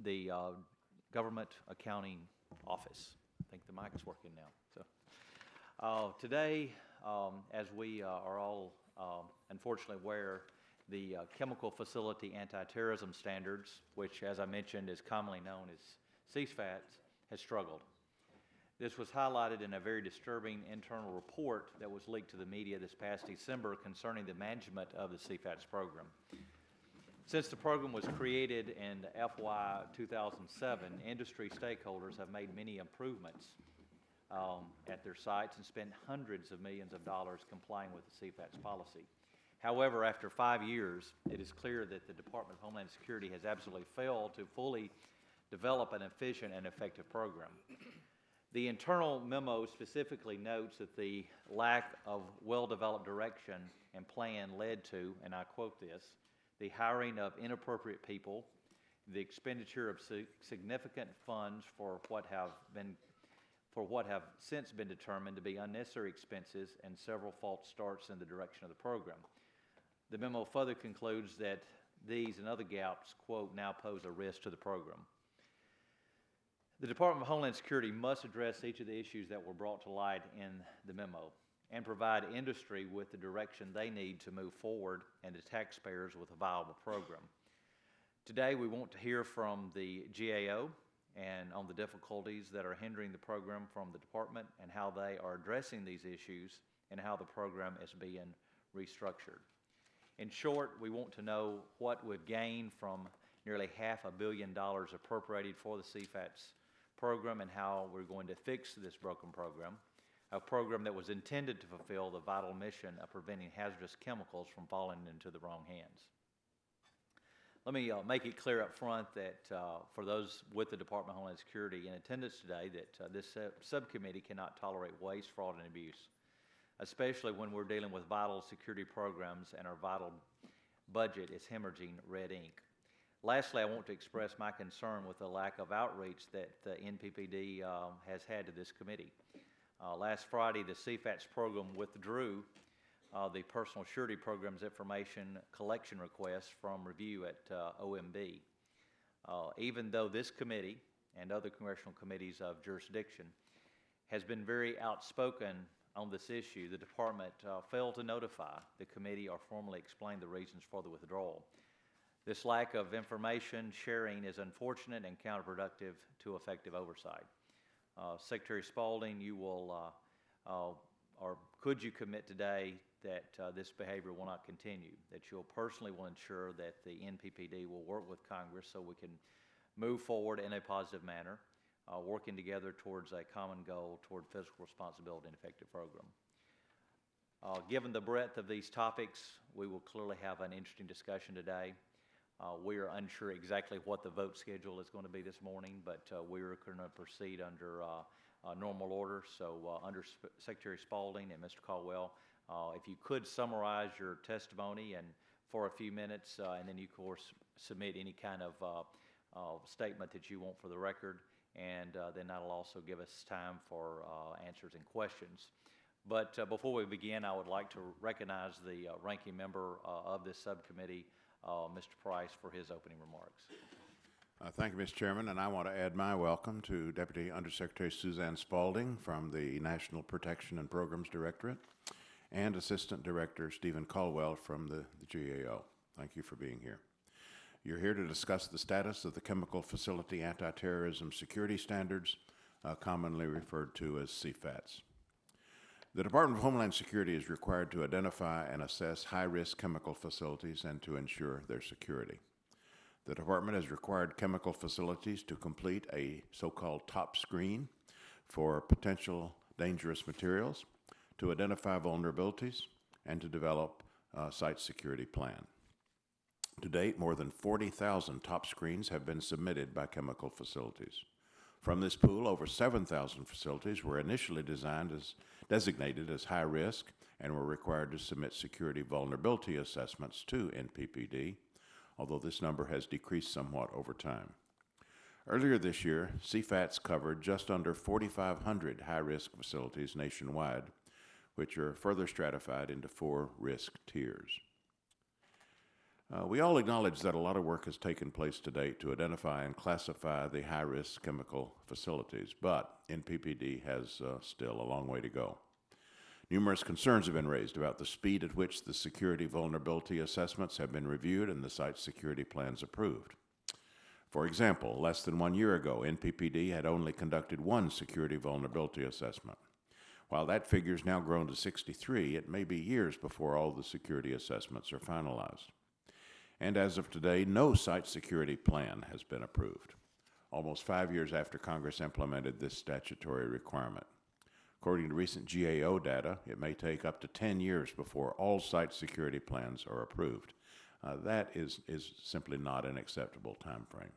the Government Accounting Office. I think the mic is working now. So today, as we are all unfortunately aware, the Chemical Facility Anti-Terrorism Standards, which, as I mentioned, is commonly known as CFATS, has struggled. This was highlighted in a very disturbing internal report that was leaked to the media this past December concerning the management of the CFATS program. Since the program was created in FY 2007, industry stakeholders have made many improvements at their sites and spent hundreds of millions of dollars complying with the CFATS policy. However, after 5 years, it is clear that the Department of Homeland Security has absolutely failed to fully develop an efficient and effective program. The internal memo specifically notes that the lack of well-developed direction and plan led to, and I quote this, the hiring of inappropriate people, the expenditure of significant funds for what have since been determined to be unnecessary expenses, and several false starts in the direction of the program. The memo further concludes that these and other gaps, quote, now pose a risk to the program. The Department of Homeland Security must address each of the issues that were brought to light in the memo and provide industry with the direction they need to move forward and the taxpayers with a viable program. Today, we want to hear from the GAO and on the difficulties that are hindering the program from the department and how they are addressing these issues and how the program is being restructured. In short, we want to know what we've gained from nearly $500 million appropriated for the CFATS program and how we're going to fix this broken program, a program that was intended to fulfill the vital mission of preventing hazardous chemicals from falling into the wrong hands. Let me make it clear up front that for those with the Department of Homeland Security in attendance today, that this subcommittee cannot tolerate waste, fraud, and abuse, especially when we're dealing with vital security programs and our vital budget is hemorrhaging red ink. Lastly, I want to express my concern with the lack of outreach that the NPPD has had to this committee. Last Friday, the CFATS program withdrew the Personal Surety Program's information collection request from review at OMB. Even though this committee and other congressional committees of jurisdiction has been very outspoken on this issue, the department failed to notify the committee or formally explain the reasons for the withdrawal. This lack of information sharing is unfortunate and counterproductive to effective oversight. Secretary Spaulding, you will, or could you commit today that this behavior will not continue, that you'll personally will ensure that the NPPD will work with Congress so we can move forward in a positive manner, working together towards a common goal toward fiscal responsibility and effective program. Given the breadth of these topics, we will clearly have an interesting discussion today. We are unsure exactly what the vote schedule is going to be this morning, but we are going to proceed under normal order. So under Secretary Spaulding and Mr. Caldwell, if you could summarize your testimony and for a few minutes, and then you, of course, submit any kind of statement that you want for the record, and then that'll also give us time for answers and questions. But before we begin, I would like to recognize the ranking member of this subcommittee, Mr. Price, for his opening remarks. Thank you, Mr. Chairman, and I want to add my welcome to Deputy Undersecretary Suzanne Spaulding from the National Protection and Programs Directorate and Assistant Director Stephen Caldwell from the GAO. Thank you for being here. You're here to discuss the status of the Chemical Facility Anti-Terrorism Security Standards, commonly referred to as CFATS. The Department of Homeland Security is required to identify and assess high-risk chemical facilities and to ensure their security. The Department has required chemical facilities to complete a so-called top screen for potential dangerous materials, to identify vulnerabilities, and to develop a site security plan. To date, more than 40,000 top screens have been submitted by chemical facilities. From this pool, over 7,000 facilities were initially designated as high risk and were required to submit security vulnerability assessments to NPPD, although this number has decreased somewhat over time. Earlier this year, CFATS covered just under 4,500 high-risk facilities nationwide, which are further stratified into 4 risk tiers. We all acknowledge that a lot of work has taken place to date to identify and classify the high-risk chemical facilities, but NPPD has still a long way to go. Numerous concerns have been raised about the speed at which the security vulnerability assessments have been reviewed and the site security plans approved. For example, less than 1 year ago, NPPD had only conducted one security vulnerability assessment. While that figure has now grown to 63, it may be years before all the security assessments are finalized. And as of today, no site security plan has been approved, almost 5 years after Congress implemented this statutory requirement. According to recent GAO data, it may take up to 10 years before all site security plans are approved. That is simply not an acceptable time frame.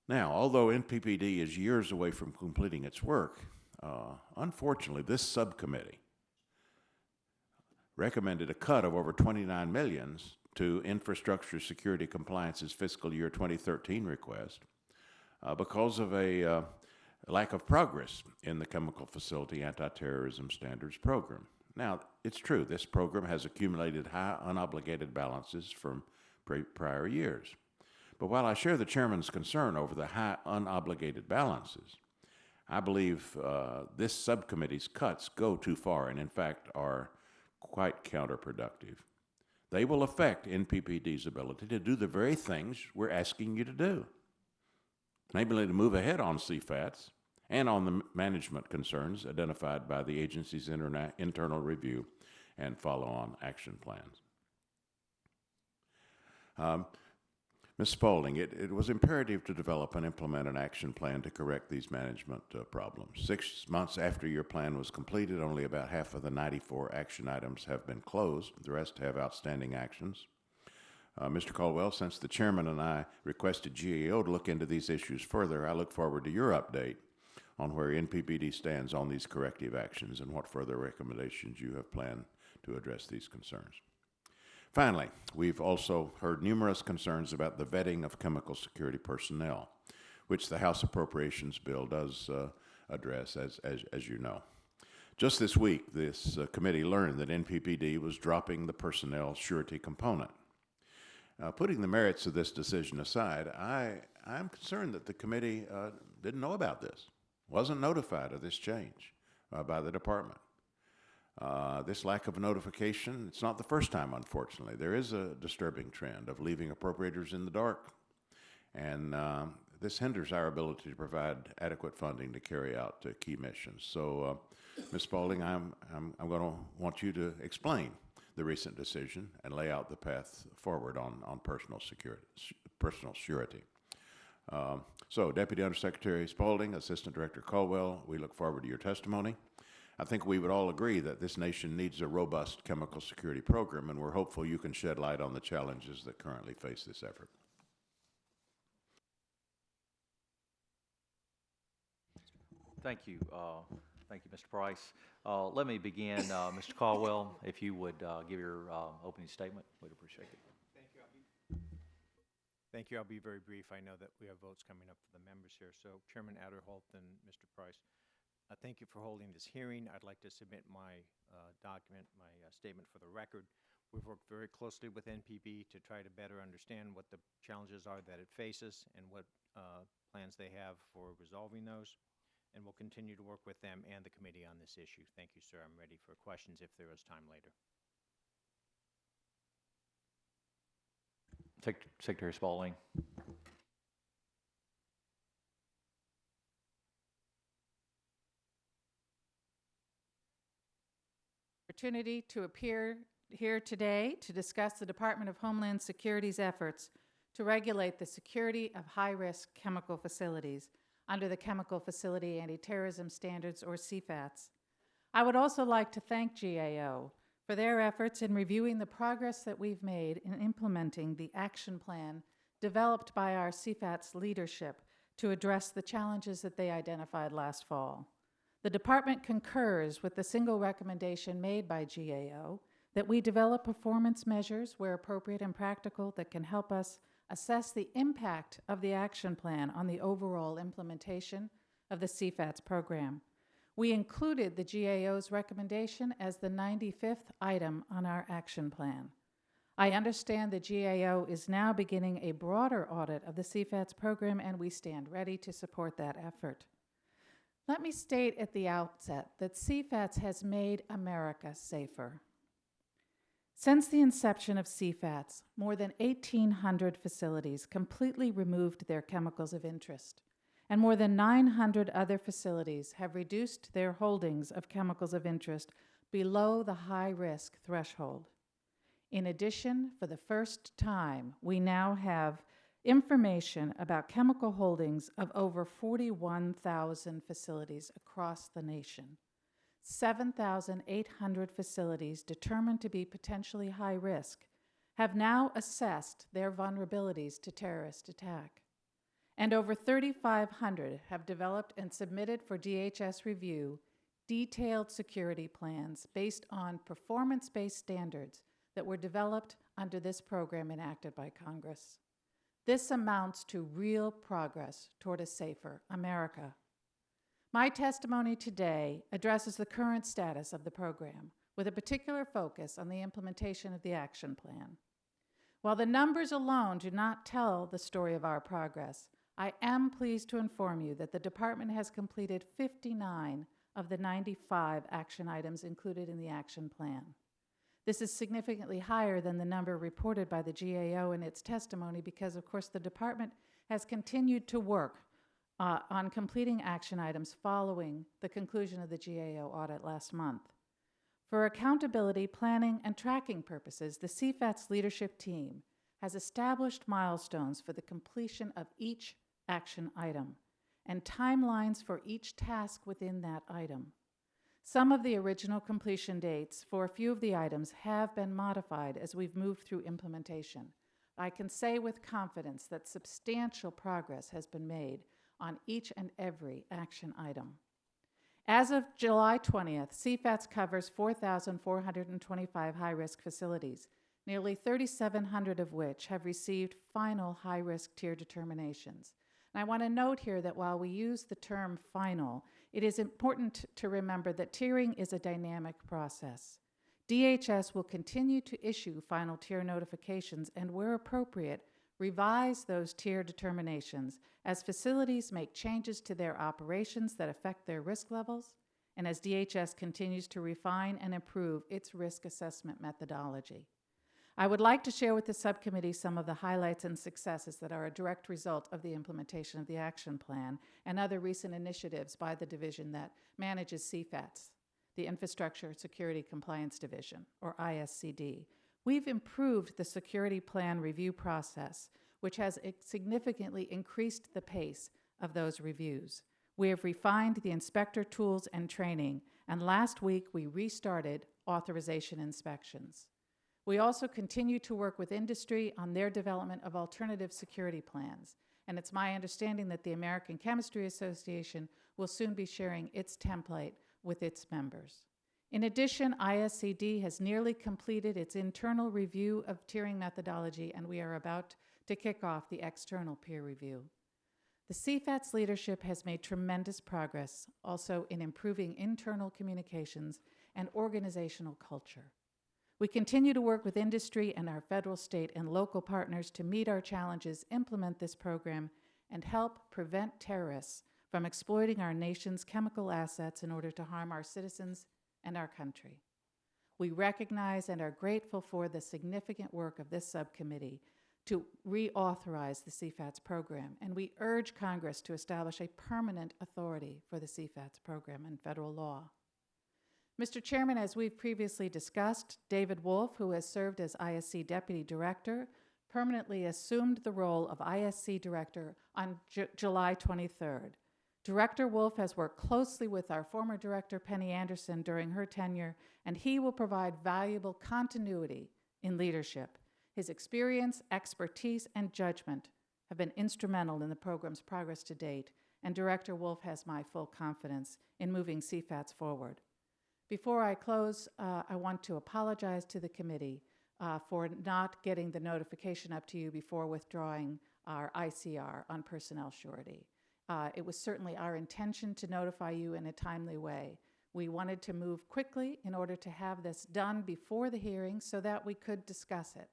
Now, although NPPD is years away from completing its work, unfortunately, this subcommittee recommended a cut of over $29 million to Infrastructure Security Compliance's fiscal year 2013 request because of a lack of progress in the Chemical Facility Anti-Terrorism Standards Program. Now, it's true, this program has accumulated high unobligated balances from prior years. But while I share the chairman's concern over the high unobligated balances, I believe this subcommittee's cuts go too far and, in fact, are quite counterproductive. They will affect NPPD's ability to do the very things we're asking you to do. Namely, to move ahead on CFATS and on the management concerns identified by the agency's internal review and follow-on action plans. Ms. Spaulding, it was imperative to develop and implement an action plan to correct these management problems. 6 months after your plan was completed, only about half of the 94 action items have been closed. The rest have outstanding actions. Mr. Caldwell, since the chairman and I requested GAO to look into these issues further, I look forward to your update on where NPPD stands on these corrective actions and what further recommendations you have planned to address these concerns. Finally, we've also heard numerous concerns about the vetting of chemical security personnel, which the House Appropriations Bill does address, as you know. Just this week, this committee learned that NPPD was dropping the personnel surety component. Putting the merits of this decision aside, I'm concerned that the committee didn't know about this, wasn't notified of this change by the department. This lack of notification, it's not the first time, unfortunately. There is a disturbing trend of leaving appropriators in the dark, and this hinders our ability to provide adequate funding to carry out key missions. So, Ms. Spaulding, I'm going to want you to explain the recent decision and lay out the path forward on personal surety. So, Deputy Undersecretary Spaulding, Assistant Director Caldwell, we look forward to your testimony. I think we would all agree that this nation needs a robust chemical security program, and we're hopeful you can shed light on the challenges that currently face this effort. Thank you. Thank you, Mr. Price. Let me begin, Mr. Caldwell, if you would give your opening statement, we'd appreciate it. Thank you. I'll be very brief. I know that we have votes coming up for the members here. So, Chairman Adderholt and Mr. Price, thank you for holding this hearing. I'd like to submit my statement for the record. We've worked very closely with NPB to try to better understand what the challenges are that it faces and what plans they have for resolving those. And we'll continue to work with them and the committee on this issue. Thank you, sir. I'm ready for questions if there is time later. Secretary Spaulding. Opportunity to appear here today to discuss the Department of Homeland Security's efforts to regulate the security of high-risk chemical facilities under the Chemical Facility Anti-Terrorism Standards, or CFATS. I would also like to thank GAO for their efforts in reviewing the progress that we've made in implementing the action plan developed by our CFATS leadership to address the challenges that they identified last fall. The department concurs with the single recommendation made by GAO that we develop performance measures where appropriate and practical that can help us assess the impact of the action plan on the overall implementation of the CFATS program. We included the GAO's recommendation as the 95th item on our action plan. I understand the GAO is now beginning a broader audit of the CFATS program, and we stand ready to support that effort. Let me state at the outset that CFATS has made America safer. Since the inception of CFATS, more than 1,800 facilities completely removed their chemicals of interest, and more than 900 other facilities have reduced their holdings of chemicals of interest below the high-risk threshold. In addition, for the first time, we now have information about chemical holdings of over 41,000 facilities across the nation. 7,800 facilities determined to be potentially high risk have now assessed their vulnerabilities to terrorist attack. And over 3,500 have developed and submitted for DHS review detailed security plans based on performance-based standards that were developed under this program enacted by Congress. This amounts to real progress toward a safer America. My testimony today addresses the current status of the program, with a particular focus on the implementation of the action plan. While the numbers alone do not tell the story of our progress, I am pleased to inform you that the department has completed 59 of the 95 action items included in the action plan. This is significantly higher than the number reported by the GAO in its testimony because, of course, the department has continued to work on completing action items following the conclusion of the GAO audit last month. For accountability, planning, and tracking purposes, the CFATS leadership team has established milestones for the completion of each action item and timelines for each task within that item. Some of the original completion dates for a few of the items have been modified as we've moved through implementation. I can say with confidence that substantial progress has been made on each and every action item. As of July 20th, CFATS covers 4,425 high-risk facilities, nearly 3,700 of which have received final high-risk tier determinations. And I want to note here that while we use the term final, it is important to remember that tiering is a dynamic process. DHS will continue to issue final tier notifications and, where appropriate, revise those tier determinations as facilities make changes to their operations that affect their risk levels, and as DHS continues to refine and improve its risk assessment methodology. I would like to share with the subcommittee some of the highlights and successes that are a direct result of the implementation of the action plan and other recent initiatives by the division that manages CFATS, the Infrastructure Security Compliance Division, or ISCD. We've improved the security plan review process, which has significantly increased the pace of those reviews. We have refined the inspector tools and training, and last week we restarted authorization inspections. We also continue to work with industry on their development of alternative security plans, and it's my understanding that the American Chemistry Association will soon be sharing its template with its members. In addition, ISCD has nearly completed its internal review of tiering methodology, and we are about to kick off the external peer review. The CFATS leadership has made tremendous progress also in improving internal communications and organizational culture. We continue to work with industry and our federal, state, and local partners to meet our challenges, implement this program, and help prevent terrorists from exploiting our nation's chemical assets in order to harm our citizens and our country. We recognize and are grateful for the significant work of this subcommittee to reauthorize the CFATS program, and we urge Congress to establish a permanent authority for the CFATS program in federal law. Mr. Chairman, as we've previously discussed, David Wolf, who has served as ISC Deputy Director, permanently assumed the role of ISC Director on July 23rd. Director Wolf has worked closely with our former Director, Penny Anderson, during her tenure, and he will provide valuable continuity in leadership. His experience, expertise, and judgment have been instrumental in the program's progress to date, and Director Wolf has my full confidence in moving CFATS forward. Before I close, I want to apologize to the committee for not getting the notification up to you before withdrawing our ICR on personnel surety. It was certainly our intention to notify you in a timely way. We wanted to move quickly in order to have this done before the hearing so that we could discuss it.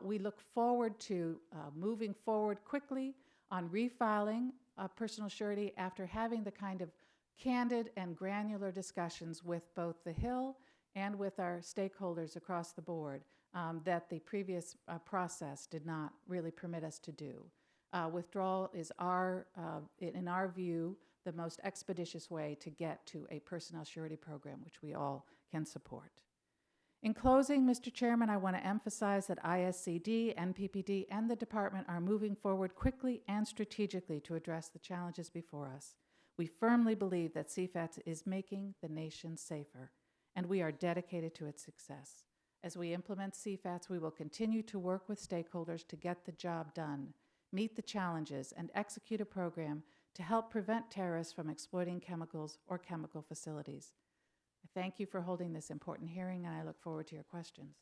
We look forward to moving forward quickly on refiling personal surety after having the kind of candid and granular discussions with both the Hill and with our stakeholders across the board that the previous process did not really permit us to do. Withdrawal is, in our view, the most expeditious way to get to a personnel surety program, which we all can support. In closing, Mr. Chairman, I want to emphasize that ISCD, NPPD, and the department are moving forward quickly and strategically to address the challenges before us. We firmly believe that CFATS is making the nation safer, and we are dedicated to its success. As we implement CFATS, we will continue to work with stakeholders to get the job done, meet the challenges, and execute a program to help prevent terrorists from exploiting chemicals or chemical facilities. I thank you for holding this important hearing, and I look forward to your questions.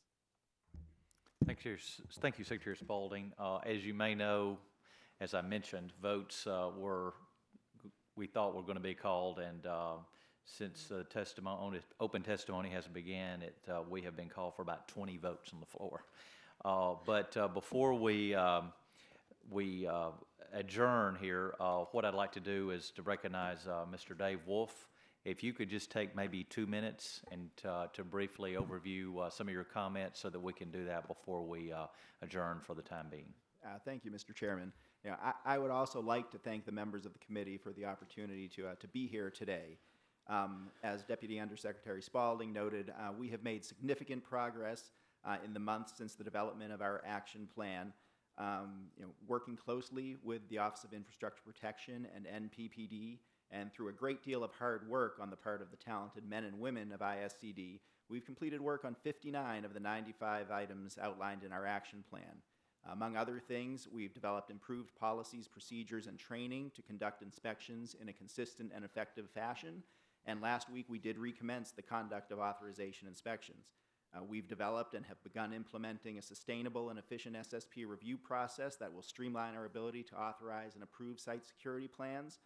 Thank you, Secretary Spaulding. As you may know, as I mentioned, votes we thought were going to be called, and since open testimony has begun, we have been called for about 20 votes on the floor. But before we adjourn here, what I'd like to do is to recognize Mr. Dave Wolf. If you could just take maybe 2 minutes and to briefly overview some of your comments so that we can do that before we adjourn for the time being. Thank you, Mr. Chairman. I would also like to thank the members of the committee for the opportunity to be here today. As Deputy Undersecretary Spaulding noted, we have made significant progress in the months since the development of our action plan, working closely with the Office of Infrastructure Protection and NPPD, and through a great deal of hard work on the part of the talented men and women of ISCD, we've completed work on 59 of the 95 items outlined in our action plan. Among other things, we've developed improved policies, procedures, and training to conduct inspections in a consistent and effective fashion. And last week, we did recommence the conduct of authorization inspections. We've developed and have begun implementing a sustainable and efficient SSP review process that will streamline our ability to authorize and approve site security plans.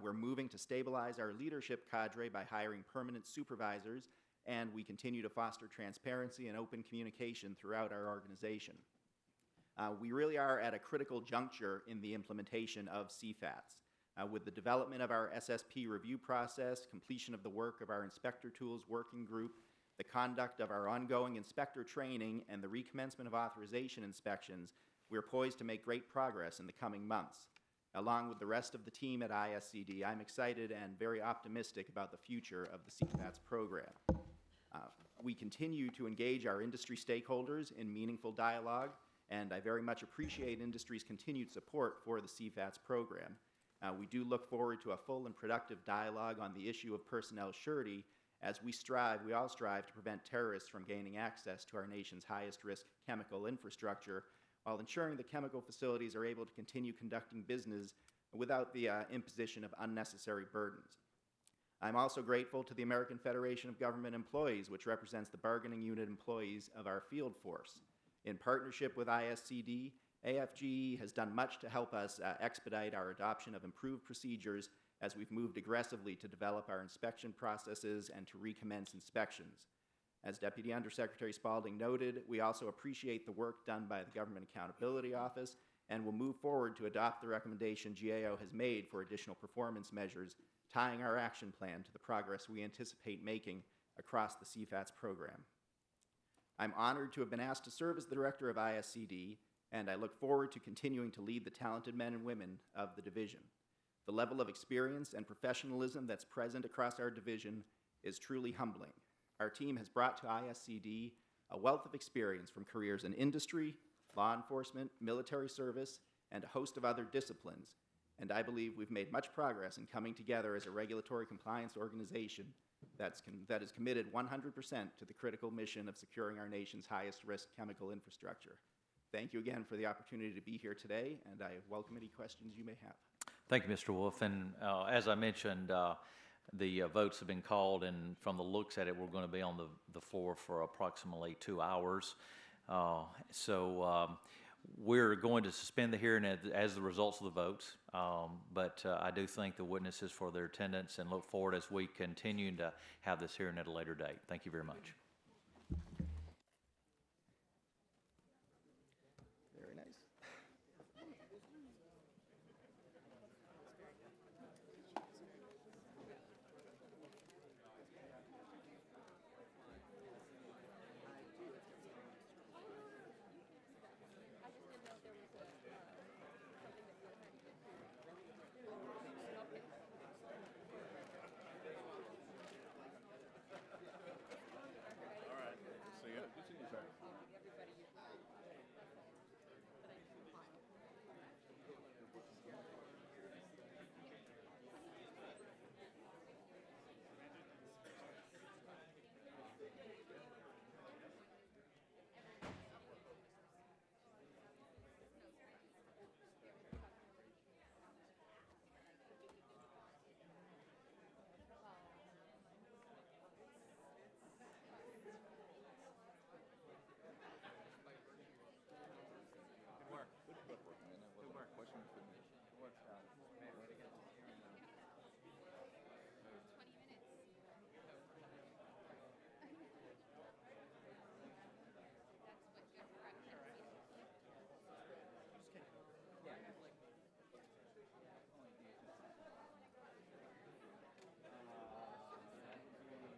We're moving to stabilize our leadership cadre by hiring permanent supervisors, and we continue to foster transparency and open communication throughout our organization. We really are at a critical juncture in the implementation of CFATS. With the development of our SSP review process, completion of the work of our Inspector Tools Working Group, the conduct of our ongoing inspector training, and the recommencement of authorization inspections, we're poised to make great progress in the coming months. Along with the rest of the team at ISCD, I'm excited and very optimistic about the future of the CFATS program. We continue to engage our industry stakeholders in meaningful dialogue, and I very much appreciate industry's continued support for the CFATS program. We do look forward to a full and productive dialogue on the issue of personnel surety as we all strive to prevent terrorists from gaining access to our nation's highest risk chemical infrastructure, while ensuring that chemical facilities are able to continue conducting business without the imposition of unnecessary burdens. I'm also grateful to the American Federation of Government Employees, which represents the bargaining unit employees of our field force. In partnership with ISCD, AFGE has done much to help us expedite our adoption of improved procedures as we've moved aggressively to develop our inspection processes and to recommence inspections. As Deputy Undersecretary Spaulding noted, we also appreciate the work done by the Government Accountability Office and will move forward to adopt the recommendation GAO has made for additional performance measures, tying our action plan to the progress we anticipate making across the CFATS program. I'm honored to have been asked to serve as the director of ISCD, and I look forward to continuing to lead the talented men and women of the division. The level of experience and professionalism that's present across our division is truly humbling. Our team has brought to ISCD a wealth of experience from careers in industry, law enforcement, military service, and a host of other disciplines, and I believe we've made much progress in coming together as a regulatory compliance organization that is committed 100% to the critical mission of securing our nation's highest risk chemical infrastructure. Thank you again for the opportunity to be here today, and I welcome any questions you may have. Thank you, Mr. Wolf. And as I mentioned, the votes have been called, and from the looks at it, we're going to be on the floor for approximately 2 hours. We're going to suspend the hearing as the results of the votes, but I do thank the witnesses for their attendance and look forward as we continue to have this hearing at a later date. Thank you very much.